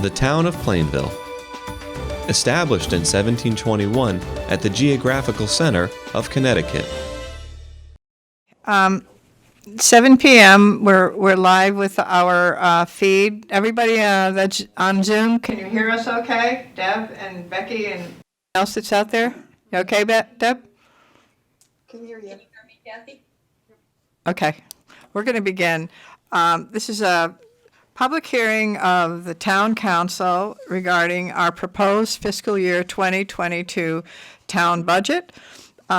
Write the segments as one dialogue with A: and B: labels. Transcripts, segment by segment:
A: The town of Plainville. Established in 1721 at the geographical center of Connecticut.
B: 7 p.m. We're live with our feed. Everybody that's on Zoom, can you hear us okay? Deb and Becky and else that's out there? You okay, Deb?
C: Can hear you.
D: Can you hear me, Kathy?
B: Okay. We're going to begin. This is a public hearing of the Town Council regarding our proposed fiscal year 2022 town budget.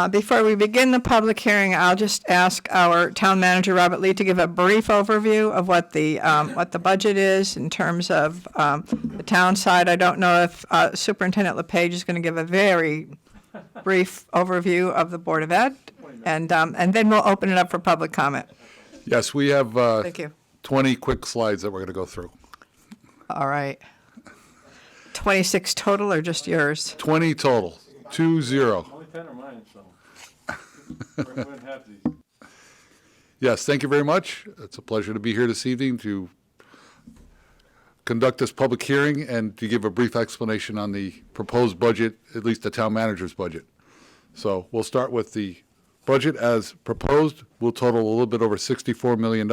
B: Before we begin the public hearing, I'll just ask our town manager, Robert Lee, to give a brief overview of what the budget is in terms of the town side. I don't know if Superintendent LePage is going to give a very brief overview of the Board of Ed, and then we'll open it up for public comment.
E: Yes, we have
B: Thank you.
E: 20 quick slides that we're going to go through.
B: All right. 26 total or just yours?
E: 20 total, 20.
F: Only 10 are mine, so we're going to have these.
E: Yes, thank you very much. It's a pleasure to be here this evening to conduct this public hearing and to give a brief explanation on the proposed budget, at least the town manager's budget. So we'll start with the budget as proposed. Will total a little bit over $64 million,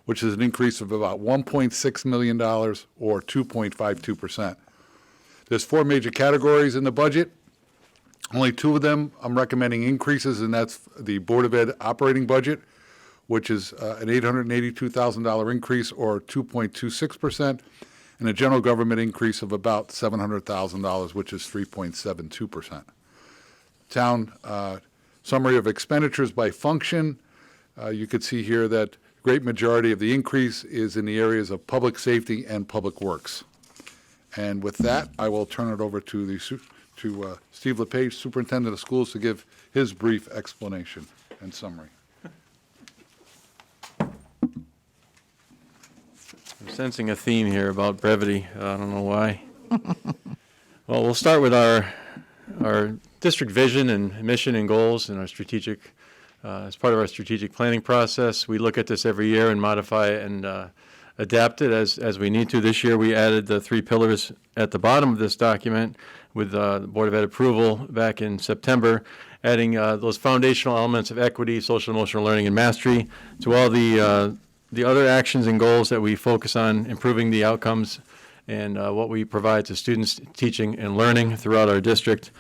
E: which is an increase of about $1.6 million or 2.52%. There's four major categories in the budget. Only two of them I'm recommending increases, and that's the Board of Ed operating budget, which is an $882,000 increase or 2.26%, and a general government increase of about $700,000, which is 3.72%. Town summary of expenditures by function. You could see here that great majority of the increase is in the areas of public safety and public works. And with that, I will turn it over to Steve LePage, Superintendent of Schools, to give his brief explanation and summary.
F: I'm sensing a theme here about brevity. I don't know why. Well, we'll start with our district vision and mission and goals and our strategic, as part of our strategic planning process. We look at this every year and modify it and adapt it as we need to. This year we added the three pillars at the bottom of this document with the Board of Ed approval back in September, adding those foundational elements of equity, social and emotional learning, and mastery to all the other actions and goals that we focus on improving the outcomes and what we provide to students teaching and learning throughout our district.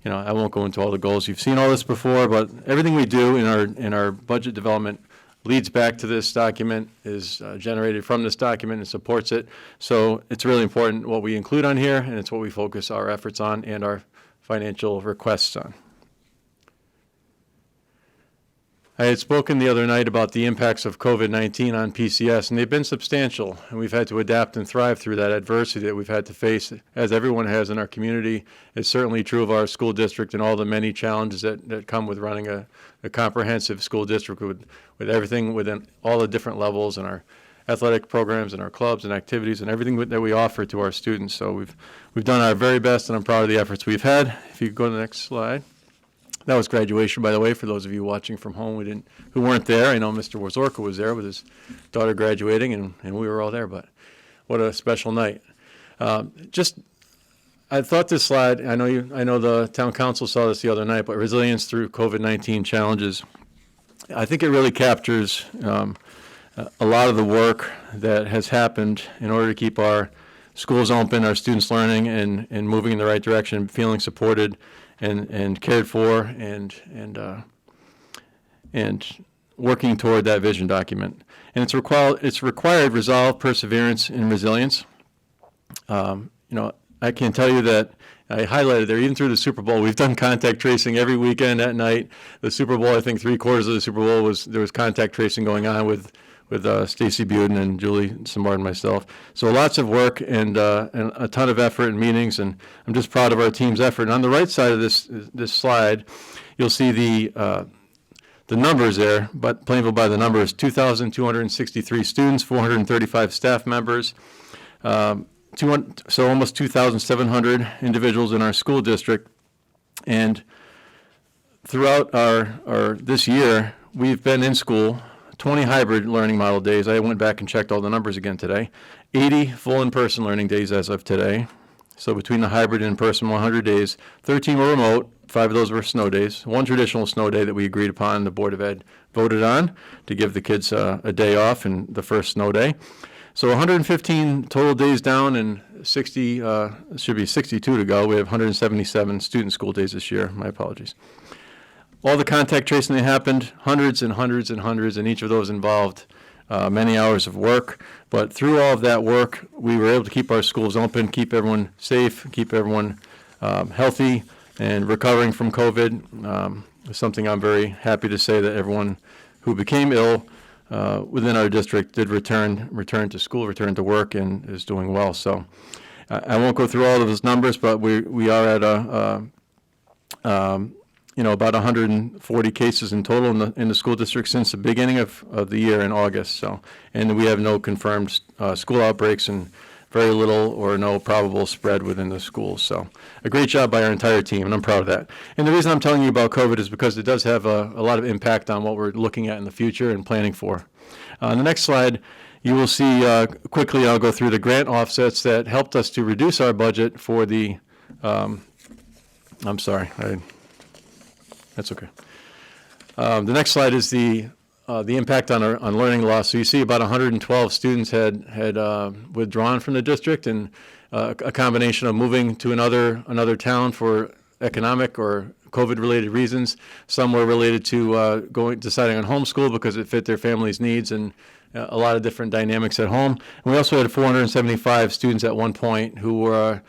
F: You know, I won't go into all the goals. You've seen all this before, but everything we do in our budget development leads back to this document, is generated from this document and supports it. So it's really important what we include on here, and it's what we focus our efforts on and our financial requests on. I had spoken the other night about the impacts of COVID-19 on PCS, and they've been substantial, and we've had to adapt and thrive through that adversity that we've had to face, as everyone has in our community. It's certainly true of our school district and all the many challenges that come with running a comprehensive school district with everything within all the different levels and our athletic programs and our clubs and activities and everything that we offer to our students. So we've done our very best, and I'm proud of the efforts we've had. If you could go to the next slide. That was graduation, by the way, for those of you watching from home who weren't there. I know Mr. Wazorka was there with his daughter graduating, and we were all there, but what a special night. I thought this slide, I know the town council saw this the other night, but resilience through COVID-19 challenges. I think it really captures a lot of the work that has happened in order to keep our schools open, our students learning and moving in the right direction, feeling supported and cared for, and working toward that vision document. And it's required resolve, perseverance, and resilience. I can tell you that I highlighted there, even through the Super Bowl, we've done contact tracing every weekend at night. The Super Bowl, I think 3/4 of the Super Bowl there was contact tracing going on with Stacy Buden and Julie Samard and myself. So lots of work and a ton of effort and meetings, and I'm just proud of our team's effort. And on the right side of this slide, you'll see the numbers there, but Plainville by the numbers: 2,263 students, 435 staff members, so almost 2,700 individuals in our school district. And throughout our this year, we've been in school 20 hybrid learning model days. I went back and checked all the numbers again today. 80 full in-person learning days as of today. So between the hybrid and in-person 100 days, 13 were remote, 5 of those were snow days, 1 traditional snow day that we agreed upon, the Board of Ed voted on to give the kids a day off and the first snow day. So 115 total days down and 60, should be 62 to go. We have 177 student school days this year. My apologies. All the contact tracing that happened, hundreds and hundreds and hundreds, and each of those involved many hours of work. But through all of that work, we were able to keep our schools open, keep everyone safe, keep everyone healthy and recovering from COVID. It's something I'm very happy to say that everyone who became ill within our district did return to school, return to work, and is doing well. So I won't go through all of those numbers, but we are at about 140 cases in total in the school district since the beginning of the year in August. So, and we have no confirmed school outbreaks and very little or no probable spread within the schools. So a great job by our entire team, and I'm proud of that. And the reason I'm telling you about COVID is because it does have a lot of impact on what we're looking at in the future and planning for. On the next slide, you will see quickly, I'll go through the grant offsets that helped us to reduce our budget for the, I'm sorry, that's okay. The next slide is the impact on learning loss. So you see about 112 students had withdrawn from the district, and a combination of moving to another town for economic or COVID-related reasons. Some were related to deciding on homeschool because it fit their family's needs, and a lot of different dynamics at home. And we also had 475 students at one point who were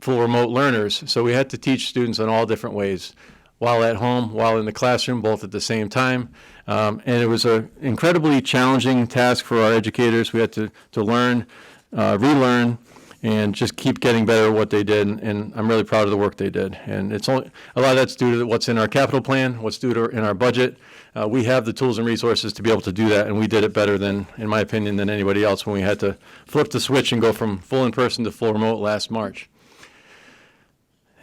F: full remote learners. So we had to teach students in all different ways, while at home, while in the classroom, both at the same time. And it was an incredibly challenging task for our educators. We had to learn, relearn, and just keep getting better at what they did. And I'm really proud of the work they did. And it's only a lot of that's due to what's in our capital plan, what's due to in our budget. We have the tools and resources to be able to do that, and we did it better than, in my opinion, than anybody else when we had to flip the switch and go from full in-person to full remote last March.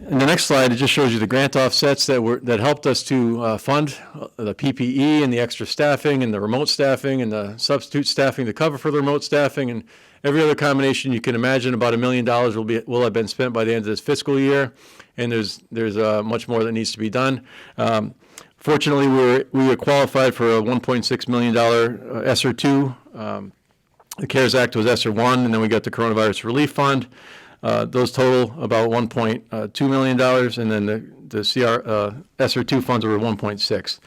F: In the next slide, it just shows you the grant offsets that helped us to fund the PPE and the extra staffing and the remote staffing and the substitute staffing to cover for the remote staffing and every other combination you can imagine. About $1 million will have been spent by the end of this fiscal year, and there's much more that needs to be done. Fortunately, we were qualified for a $1.6 million ESSER 2. The CARES Act was ESSER 1, and then we got the Coronavirus Relief Fund. Those total about $1.2 million, and then the ESSER 2 funds were 1.6.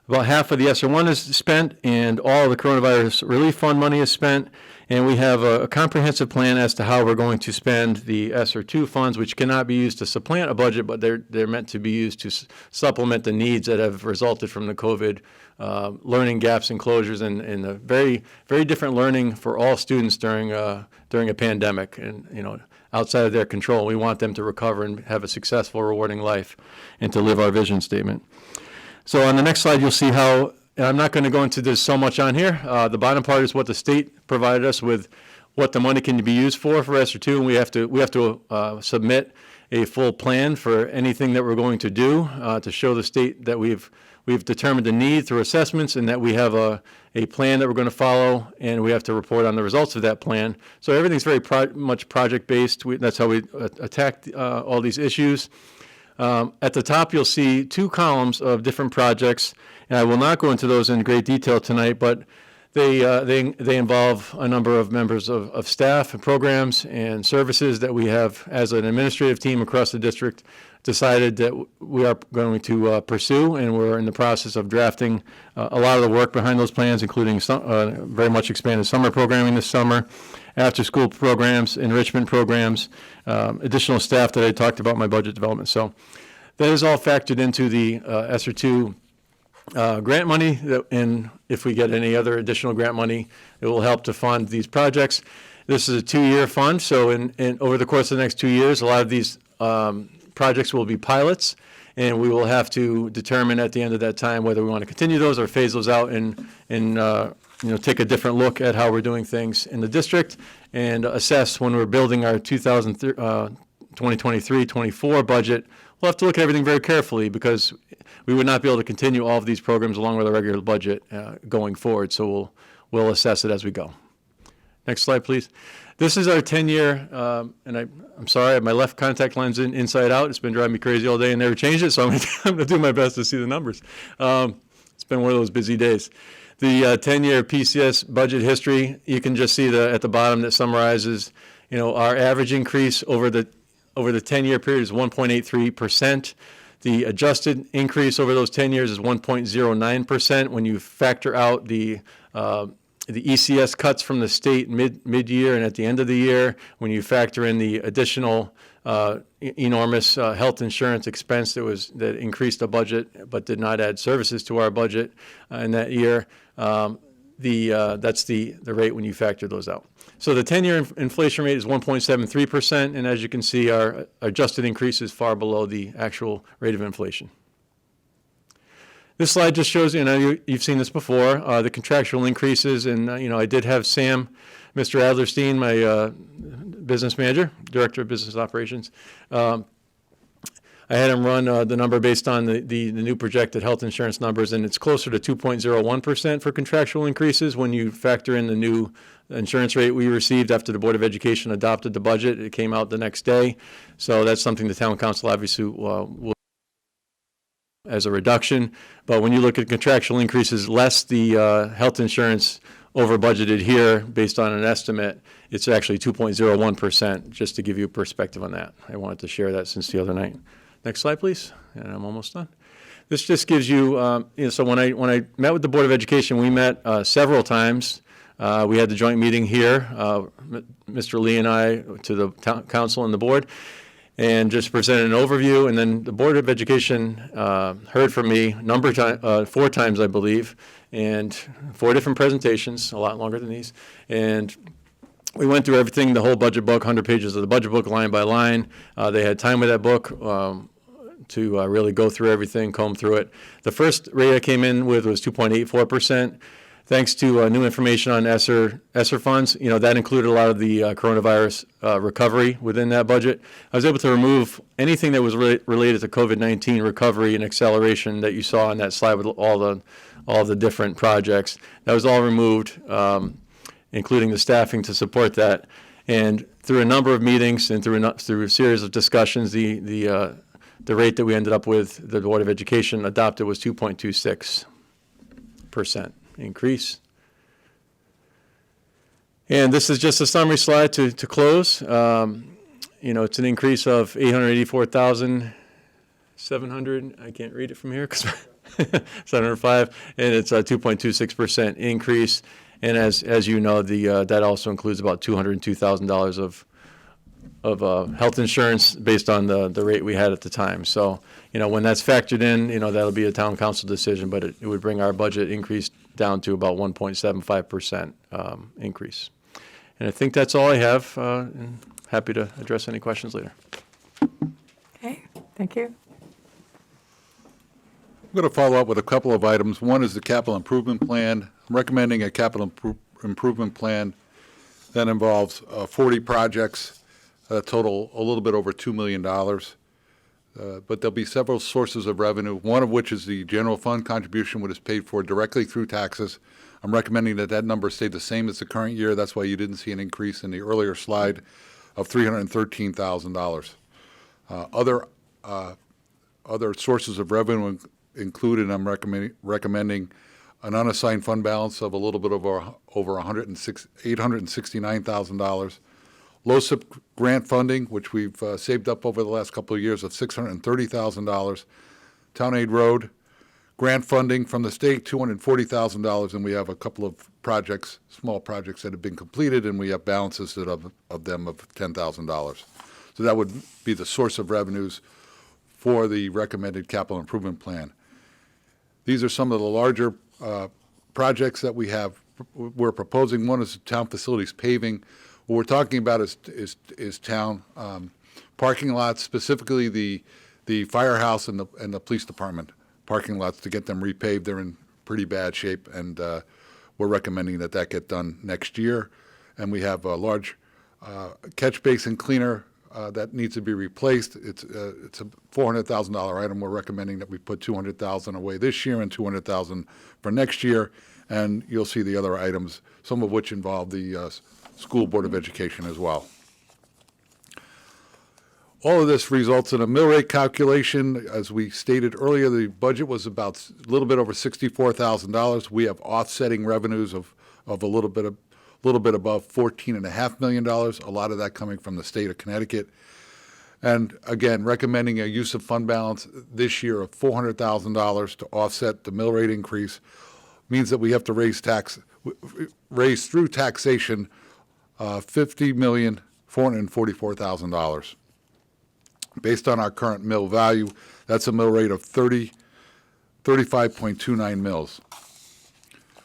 F: About half of the ESSER 1 is spent, and all of the Coronavirus Relief Fund money is spent, and we have a comprehensive plan as to how we're going to spend the ESSER 2 funds, which cannot be used to supplant a budget, but they're meant to be used to supplement the needs that have resulted from the COVID learning gaps and closures and the very, very different learning for all students during a pandemic and, outside of their control. We want them to recover and have a successful, rewarding life and to live our vision statement. So on the next slide, you'll see how, and I'm not going to go into this so much on here. The bottom part is what the state provided us with, what the money can be used for ESSER 2, and we have to submit a full plan for anything that we're going to do to show the state that we've determined the need through assessments and that we have a plan that we're going to follow, and we have to report on the results of that plan. So everything's very much project-based. That's how we attack all these issues. At the top, you'll see 2 columns of different projects, and I will not go into those in great detail tonight, but they involve a number of members of staff and programs and services that we have as an administrative team across the district decided that we are going to pursue, and we're in the process of drafting a lot of the work behind those plans, including some, very much expanded summer programming this summer, after-school programs, enrichment programs, additional staff that I talked about in my budget development. So that is all factored into the ESSER 2 grant money, and if we get any other additional grant money, it will help to fund these projects. This is a 2-year fund, so in over the course of the next 2 years, a lot of these projects will be pilots, and we will have to determine at the end of that time whether we want to continue those or phase those out and take a different look at how we're doing things in the district and assess when we're building our 2023-24 budget we'll have to look at everything very carefully because we would not be able to continue all of these programs along with our regular budget going forward. So we'll assess it as we go. Next slide, please. This is our 10-year, and I'm sorry, my left contact lens inside out. It's been driving me crazy all day and never changed it, so I'm going to do my best to see the numbers. It's been one of those busy days. The 10-year PCS budget history, you can just see at the bottom that summarizes, our average increase over the 10-year period is 1.83%. The adjusted increase over those 10 years is 1.09% when you factor out the ECS cuts from the state mid-year and at the end of the year, when you factor in the additional enormous health insurance expense that increased the budget but did not add services to our budget in that year, that's the rate when you factor those out. So the 10-year inflation rate is 1.73%, and as you can see, our adjusted increase is far below the actual rate of inflation. This slide just shows, you've seen this before, the contractual increases, and I did have Sam, Mr. Adlerstein, my business manager, director of business operations. I had him run the number based on the new projected health insurance numbers, and it's closer to 2.01% for contractual increases when you factor in the new insurance rate we received after the Board of Education adopted the budget. It came out the next day, so that's something the town council obviously will as a reduction. But when you look at contractual increases less the health insurance over budgeted here based on an estimate, it's actually 2.01%, just to give you perspective on that. I wanted to share that since the other night. Next slide, please, and I'm almost done. This just gives you, so when I met with the Board of Education, we met several times. We had the joint meeting here, Mr. Lee and I, to the town council and the board, and just presented an overview. And then the Board of Education heard from me 4 times, I believe, and 4 different presentations, a lot longer than these. And we went through everything, the whole budget book, 100 pages of the budget book, line by line. They had time with that book to really go through everything, comb through it. The first rate I came in with was 2.84%. Thanks to new information on ESSER funds, that included a lot of the coronavirus recovery within that budget. I was able to remove anything that was related to COVID-19 recovery and acceleration that you saw on that slide with all the different projects. That was all removed, including the staffing to support that. And through a number of meetings and through a series of discussions, the rate that we ended up with, the Board of Education adopted, was 2.26% increase. And this is just a summary slide to close. It's an increase of 884,700. I can't read it from here because 705, and it's a 2.26% increase. And as you know, that also includes about $202,000 of health insurance based on the rate we had at the time. So, when that's factored in, that'll be a town council decision, but it would bring our budget increase down to about 1.75% increase. And I think that's all I have, and happy to address any questions later.
B: Okay, thank you.
E: I'm going to follow up with a couple of items. One is the capital improvement plan. I'm recommending a capital improvement plan that involves 40 projects, total a little bit over $2 million. But there'll be several sources of revenue, one of which is the general fund contribution, which is paid for directly through taxes. I'm recommending that number stay the same as the current year. That's why you didn't see an increase in the earlier slide of $313,000. Other sources of revenue included, I'm recommending an unassigned fund balance of a little bit over $869,000. LoCIP grant funding, which we've saved up over the last couple of years, of $630,000. Town Aid Road grant funding from the state, $240,000, and we have a couple of projects, small projects that have been completed, and we have balances of them of $10,000. So that would be the source of revenues for the recommended capital improvement plan. These are some of the larger projects that we're proposing. One is town facilities paving. What we're talking about is town parking lots, specifically the firehouse and the police department parking lots, to get them repaved. They're in pretty bad shape, and we're recommending that get done next year. And we have a large catch basin cleaner that needs to be replaced. It's a $400,000 item. We're recommending that we put $200,000 away this year and $200,000 for next year. And you'll see the other items, some of which involve the School Board of Education as well. All of this results in a mill rate calculation. As we stated earlier, the budget was about a little bit over $64,000. We have offsetting revenues of a little bit above $14.5 million, a lot of that coming from the state of Connecticut. And again, recommending a use of fund balance this year of $400,000 to offset the mill rate increase means that we have to raise through taxation $50,444,000. Based on our current mill value, that's a mill rate of 35.29 mills.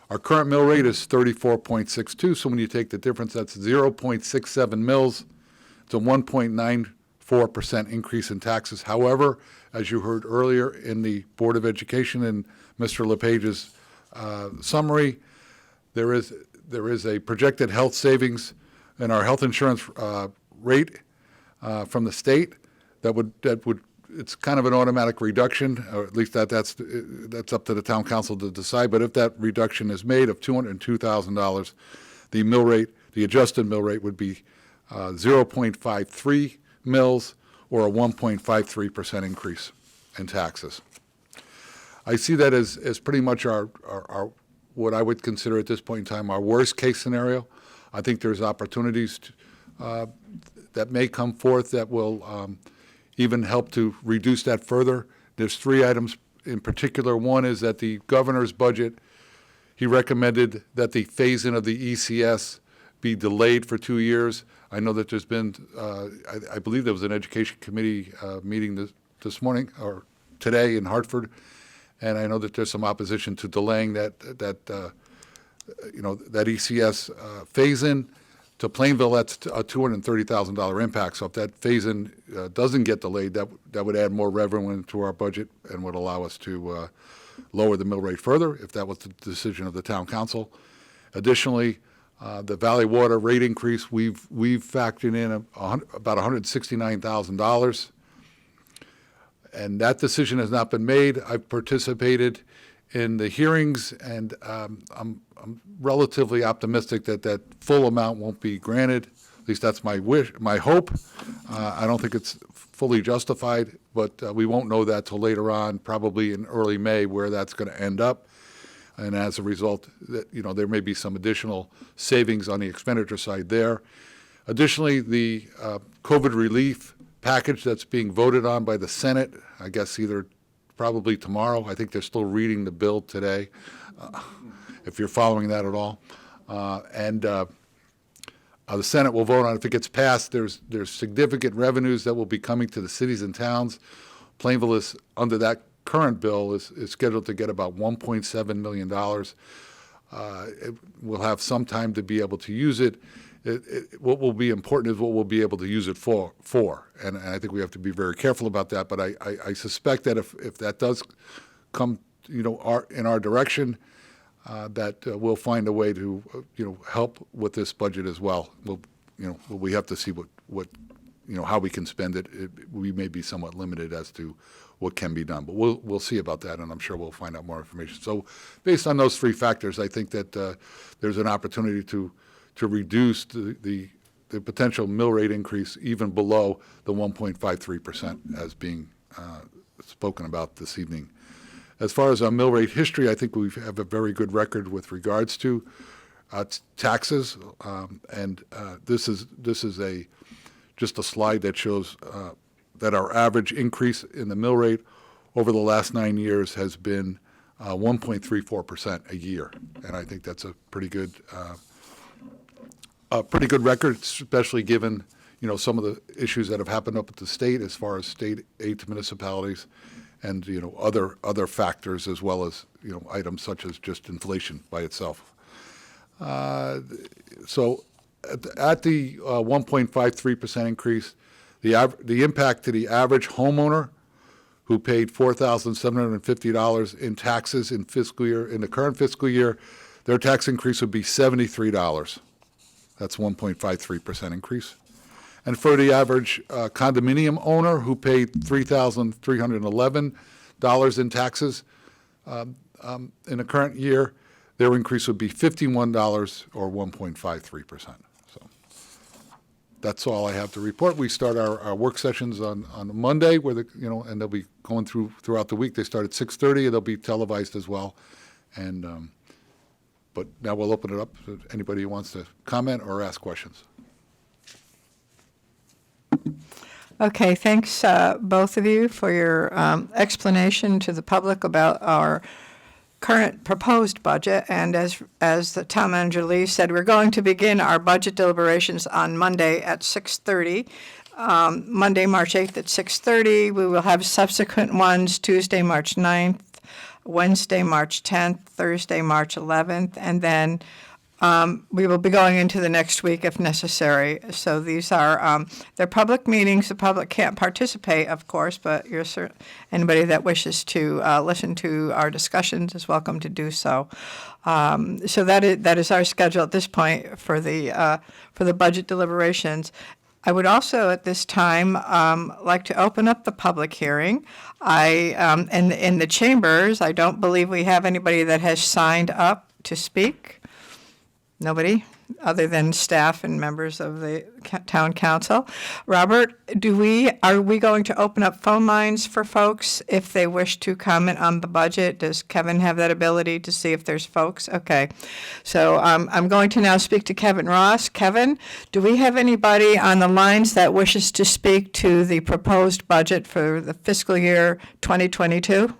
E: Our current mill rate is 34.62, so when you take the difference, that's 0.67 mills. It's a 1.94% increase in taxes. However, as you heard earlier in the Board of Education and Mr. LePage's summary, there is a projected health savings in our health insurance rate from the state that would it's kind of an automatic reduction, or at least that's up to the town council to decide. But if that reduction is made of $202,000, the mill rate, the adjusted mill rate, would be 0.53 mills, or a 1.53% increase in taxes. I see that as pretty much our what I would consider at this point in time our worst case scenario. I think there's opportunities that may come forth that will even help to reduce that further. There's three items in particular. One is that the governor's budget, he recommended that the phase-in of the ECS be delayed for 2 years. I know that there's been, I believe there was an education committee meeting this morning or today in Hartford, and I know that there's some opposition to delaying that ECS phase-in. To Plainville, that's a $230,000 impact. So if that phase-in doesn't get delayed, that would add more revenue into our budget and would allow us to lower the mill rate further if that was the decision of the town council. Additionally, the Valley Water rate increase, we've factored in about $169,000, and that decision has not been made. I've participated in the hearings, and I'm relatively optimistic that full amount won't be granted. At least that's my hope. I don't think it's fully justified, but we won't know that till later on, probably in early May, where that's going to end up. And as a result, there may be some additional savings on the expenditure side there. Additionally, the COVID relief package that's being voted on by the Senate, I guess probably tomorrow. I think they're still reading the bill today, if you're following that at all. The Senate will vote on it. If it gets passed, there's significant revenues that will be coming to the cities and towns. Plainville is, under that current bill, is scheduled to get about $1.7 million. We'll have some time to be able to use it. What will be important is what we'll be able to use it for. And I think we have to be very careful about that. But I suspect that if that does come, in our direction, that we'll find a way to, help with this budget as well. We have to see what how we can spend it. We may be somewhat limited as to what can be done, but we'll see about that, and I'm sure we'll find out more information. So, based on those three factors, I think that there's an opportunity to reduce the potential mill rate increase even below the 1.53% as being spoken about this evening. As far as our mill rate history, I think we have a very good record with regards to taxes, and this is just a slide that shows that our average increase in the mill rate over the last 9 years has been 1.34% a year, and I think that's a pretty good record, especially given some of the issues that have happened up at the state as far as state aid to municipalities, and other factors, as well as items such as just inflation by itself. So at the 1.53% increase, the impact to the average homeowner who paid $4,750 in taxes in the current fiscal year, their tax increase would be $73. That's 1.53% increase. And for the average condominium owner who paid $3,311 in taxes in the current year, their increase would be $51 or 1.53%. So that's all I have to report. We start our work sessions on Monday, where and they'll be going throughout the week. They start at 6:30, and they'll be televised as well. And but now we'll open it up to anybody who wants to comment or ask questions.
B: Okay, thanks, both of you, for your explanation to the public about our current proposed budget. And as the town manager Lee said, we're going to begin our budget deliberations on Monday at 6:30. Monday, March 8th at 6:30. We will have subsequent ones Tuesday, March 9th, Wednesday, March 10th, Thursday, March 11th, and then we will be going into the next week if necessary. So these are, they're public meetings. The public can't participate, of course, but anybody that wishes to listen to our discussions is welcome to do so. So that is our schedule at this point for the budget deliberations. I would also, at this time, like to open up the public hearing. In the chambers, I don't believe we have anybody that has signed up to speak. Nobody, other than staff and members of the town council. Robert, are we going to open up phone lines for folks if they wish to comment on the budget? Does Kevin have that ability to see if there's folks? Okay. So I'm going to now speak to Kevin Ross. Kevin, do we have anybody on the lines that wishes to speak to the proposed budget for the fiscal year 2022?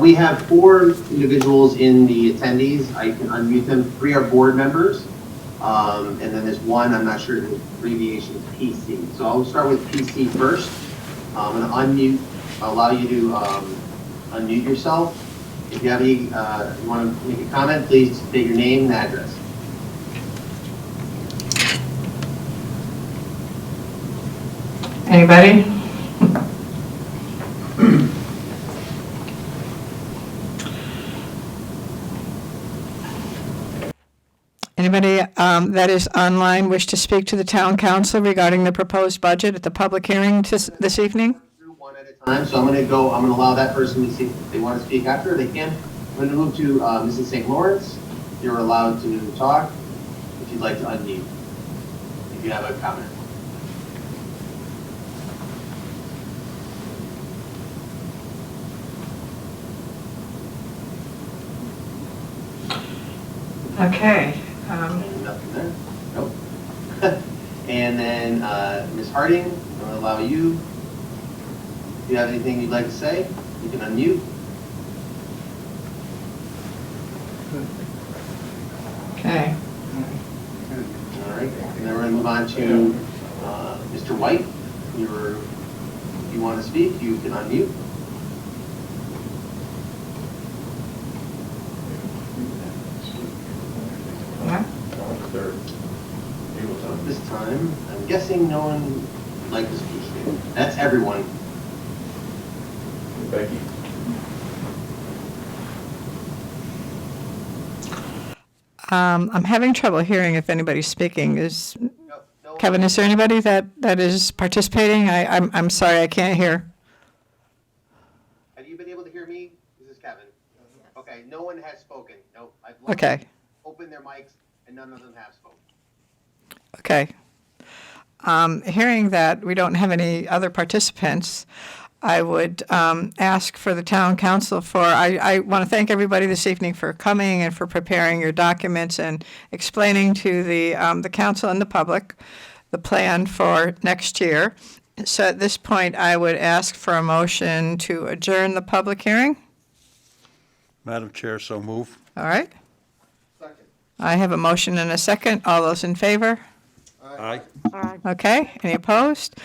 D: We have 4 individuals in the attendees. I can unmute them. 3 are board members. And then there's 1, I'm not sure the abbreviation is PC. So I'll start with PC first. I'm going to allow you to unmute yourself. If you have any, you want to make a comment, please state your name and address.
B: Anybody? Anybody that is online wish to speak to the town council regarding the proposed budget at the public hearing this evening?
D: Through one at a time, so I'm going to allow that person to see if they want to speak after they can. I'm going to move to Mrs. St. Lawrence. You're allowed to talk if you'd like to unmute, if you have a comment.
B: Okay.
D: Nothing there? Nope. And then Ms. Harding, I'm going to allow you. If you have anything you'd like to say, you can unmute.
B: Okay.
D: All right. And then we're going to move on to Mr. White. If you want to speak, you can unmute. This time, I'm guessing no one would like to speak. That's everyone.
F: Becky.
B: I'm having trouble hearing if anybody's speaking.
D: No,
B: Kevin, is there anybody that is participating? I'm sorry, I can't hear.
D: Have you been able to hear me? This is Kevin. Okay, no one has spoken. No, I've
B: Okay.
D: opened their mics and none of them have spoken.
B: Okay. Hearing that we don't have any other participants, I would ask for the town council I want to thank everybody this evening for coming and for preparing your documents and explaining to the council and the public the plan for next year. So at this point, I would ask for a motion to adjourn the public hearing.
G: Madam Chair, so move.
B: All right.
D: Second.
B: I have a motion and a second. All those in favor?
G: Aye.
B: Okay, any opposed?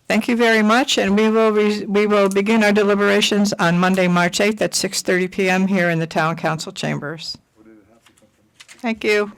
B: Thank you very much, and we will begin our deliberations on Monday, March 8th at 6:30 p.m. here in the Town Council chambers. Thank you.